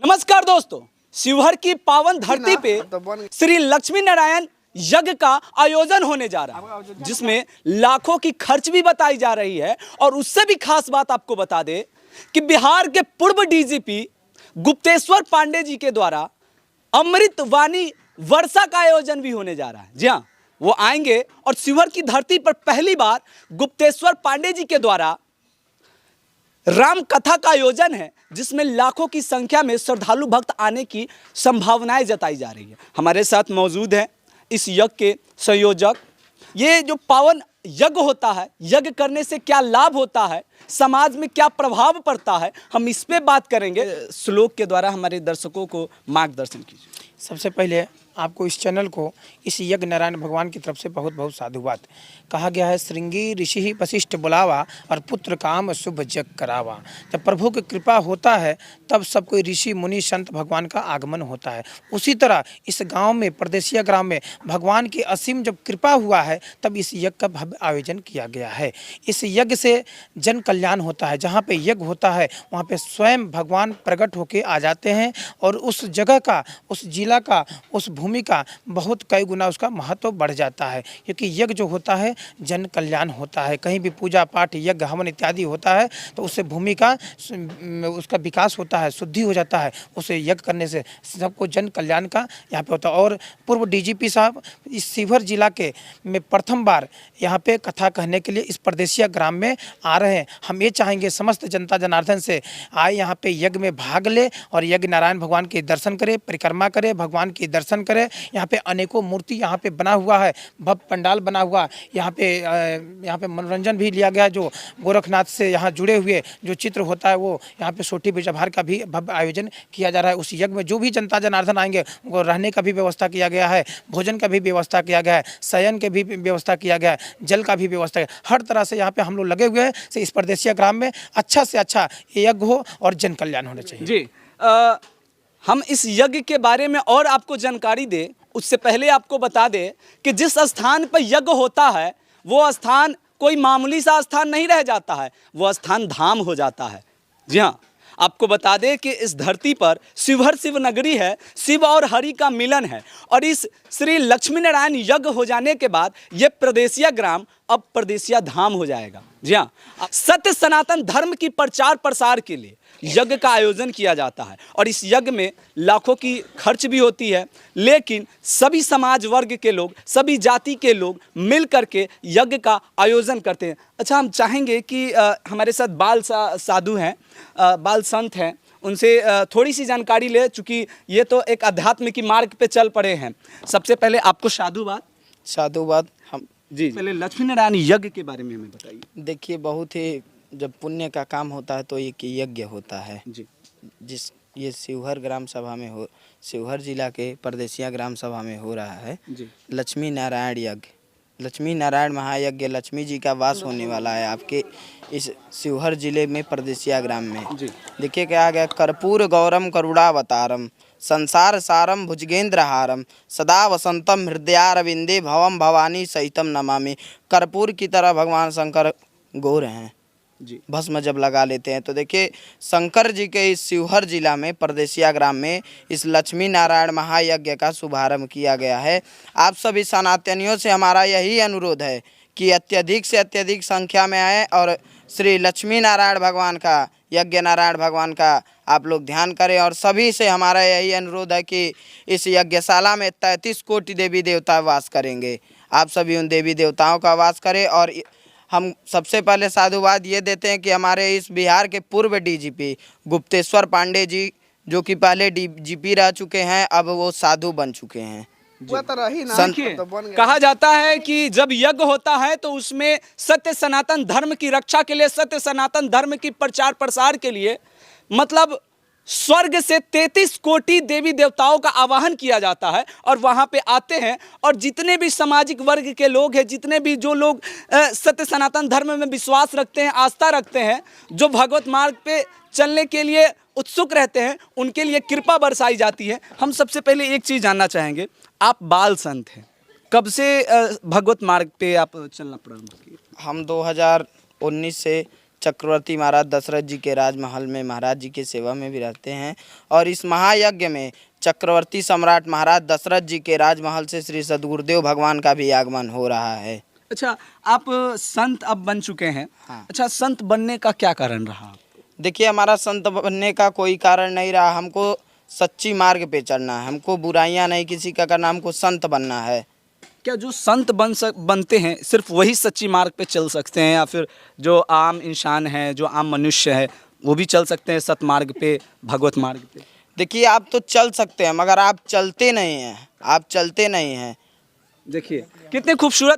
नमस्कार दोस्तों, शिवहर की पावन धरती पे श्री लक्ष्मी नारायण यज्ञ का आयोजन होने जा रहा है, जिसमें लाखों की खर्च भी बताई जा रही है। और उससे भी खास बात आपको बता दे कि बिहार के पूर्व डीजीपी गुप्तेश्वर पांडे जी के द्वारा अमृत वाणी वर्षा का आयोजन भी होने जा रहा है। जी हाँ, वो आएंगे और शिवहर की धरती पर पहली बार गुप्तेश्वर पांडे जी के द्वारा राम कथा का आयोजन है, जिसमें लाखों की संख्या में श्रद्धालु भक्त आने की संभावनाएं जताई जा रही है। हमारे साथ मौजूद हैं इस यज्ञ के संयोजक। ये जो पावन यज्ञ होता है, यज्ञ करने से क्या लाभ होता है, समाज में क्या प्रभाव पड़ता है, हम इस पे बात करेंगे। श्लोक के द्वारा हमारे दर्शकों को मार्गदर्शन कीजिए। सबसे पहले आपको इस चैनल को इस यज्ञ नारायण भगवान की तरफ से बहुत बहुत साधुवाद। कहा गया है, श्रृंगी ऋषि वशिष्ठ बुलावा और पुत्र काम शुभ जग करावा। जब प्रभु की कृपा होता है तब सब कोई ऋषि मुनि संत भगवान का आगमन होता है। उसी तरह इस गांव में, परदेसिया ग्राम में भगवान की असीम जब कृपा हुआ है तब इस यज्ञ का भव्य आयोजन किया गया है। इस यज्ञ से जन कल्याण होता है। जहाँ पे यज्ञ होता है वहाँ पे स्वयं भगवान प्रकट होके आ जाते हैं और उस जगह का, उस जिला का, उस भूमि का बहुत कई गुना उसका महत्व बढ़ जाता है। क्योंकि यज्ञ जो होता है जन कल्याण होता है। कहीं भी पूजा पाठ, यज्ञ, हवन इत्यादि होता है तो उससे भूमि का, उसका विकास होता है, शुद्धि हो जाता है। उसे यज्ञ करने से सबको जन कल्याण का यहाँ पे होता है। और पूर्व डीजीपी साहब इस शिवहर जिला के में प्रथम बार यहाँ पे कथा कहने के लिए इस परदेसिया ग्राम में आ रहे हैं। हम ये चाहेंगे समस्त जनता जनार्दन से आए, यहाँ पे यज्ञ में भाग ले और यज्ञ नारायण भगवान के दर्शन करे, परिक्रमा करे, भगवान के दर्शन करे। यहाँ पे अनेकों मूर्ति यहाँ पे बना हुआ है, भव्य पंडाल बना हुआ। यहाँ पे मनोरंजन भी लिया गया। जो गोरखनाथ से यहाँ जुड़े हुए जो चित्र होता है वो यहाँ पे सोटी बिजभार का भी भव्य आयोजन किया जा रहा है। उस यज्ञ में जो भी जनता जनार्दन आएंगे उनको रहने का भी व्यवस्था किया गया है, भोजन का भी व्यवस्था किया गया है, शयन के भी व्यवस्था किया गया है, जल का भी व्यवस्था है। हर तरह से यहाँ पे हम लोग लगे हुए हैं से इस परदेसिया ग्राम में अच्छा से अच्छा यज्ञ हो और जन कल्याण होना चाहिए। जी, हम इस यज्ञ के बारे में और आपको जानकारी दे, उससे पहले आपको बता दें कि जिस स्थान पर यज्ञ होता है वो स्थान कोई मामूली सा स्थान नहीं रह जाता है, वो स्थान धाम हो जाता है। जी हाँ, आपको बता दें कि इस धरती पर शिवहर शिव नगरी है, शिव और हरि का मिलन है। और इस श्री लक्ष्मी नारायण यज्ञ हो जाने के बाद ये प्रदेसिया ग्राम अब प्रदेसिया धाम हो जाएगा। जी हाँ, सत्य सनातन धर्म की प्रचार प्रसार के लिए यज्ञ का आयोजन किया जाता है। और इस यज्ञ में लाखों की खर्च भी होती है, लेकिन सभी समाज वर्ग के लोग, सभी जाति के लोग मिल करके यज्ञ का आयोजन करते हैं। अच्छा, हम चाहेंगे कि हमारे साथ बाल साधु हैं, बाल संत हैं, उनसे थोड़ी सी जानकारी ले, चूँकि ये तो एक अध्यात्म की मार्ग पे चल पड़े हैं। सबसे पहले आपको साधुवाद। हम जी, पहले लक्ष्मी नारायण यज्ञ के बारे में हमें बताइए। देखिए, बहुत ही जब पुण्य का काम होता है तो एक यज्ञ होता है जी, ये शिवहर ग्राम सभा में हो, शिवहर जिला के परदेसिया ग्राम सभा में हो रहा है जी। लक्ष्मी नारायण यज्ञ। लक्ष्मी नारायण महायज्ञ, लक्ष्मी जी का वास होने वाला है आपके इस शिवहर जिले में परदेसिया ग्राम में। जी। देखिए क्या गया, कर्पूर गौरम करुणावतारम संसार सारम भुजगेंद्र हारम सदा वसंतम हृदयारविंदे भवम भवानी सहितम नमामि। कर्पूर की तरह भगवान शंकर गौर हैं जी। भस्म जब लगा लेते हैं तो देखिए, शंकर जी के इस शिवहर जिला में परदेसिया ग्राम में इस लक्ष्मी नारायण महायज्ञ का शुभारंभ किया गया है। आप सभी सनातनियों से हमारा यही अनुरोध है कि अत्यधिक से अत्यधिक संख्या में आए और श्री लक्ष्मी नारायण भगवान का, यज्ञ नारायण भगवान का आप लोग ध्यान करें। और सभी से हमारा यही अनुरोध है कि इस यज्ञशाला में 33 कोटि देवी देवता वास करेंगे। आप सभी उन देवी देवताओं का वास करें। और हम सबसे पहले साधुवाद ये देते हैं कि हमारे इस बिहार के पूर्व डीजीपी गुप्तेश्वर पांडे जी, जो कि पहले डीजीपी रह चुके हैं, अब वो साधु बन चुके हैं। देखिए, कहा जाता है कि जब यज्ञ होता है तो उसमें सत्य सनातन धर्म की रक्षा के लिए, सत्य सनातन धर्म की प्रचार प्रसार के लिए, मतलब स्वर्ग से 33 कोटि देवी देवताओं का आवाहन किया जाता है और वहां पे आते हैं। और जितने भी सामाजिक वर्ग के लोग हैं, जितने भी जो लोग सत्य सनातन धर्म में विश्वास रखते हैं, आस्था रखते हैं, जो भगवत मार्ग पे चलने के लिए उत्सुक रहते हैं, उनके लिए कृपा बरसाई जाती है। हम सबसे पहले एक चीज़ जानना चाहेंगे, आप बाल संत हैं, कब से भगवत मार्ग पे आप चलना प्रारंभ किए? हम 2019 से चक्रवर्ती महाराज दशरथ जी के राजमहल में महाराज जी की सेवा में भी रहते हैं। और इस महायज्ञ में चक्रवर्ती सम्राट महाराज दशरथ जी के राजमहल से श्री सद्गुरुदेव भगवान का भी आगमन हो रहा है। अच्छा, आप संत अब बन चुके हैं। हाँ। अच्छा, संत बनने का क्या कारण रहा? देखिए, हमारा संत बनने का कोई कारण नहीं रहा। हमको सच्ची मार्ग पे चलना है, हमको बुराइयां नहीं किसी का करना, हमको संत बनना है। क्या जो संत बनते हैं सिर्फ वही सच्ची मार्ग पे चल सकते हैं, या फिर जो आम इंसान है, जो आम मनुष्य है, वो भी चल सकते हैं सत मार्ग पे, भगवत मार्ग पे? देखिए, आप तो चल सकते हैं मगर आप चलते नहीं हैं, आप चलते नहीं हैं। देखिए कितने खूबसूरत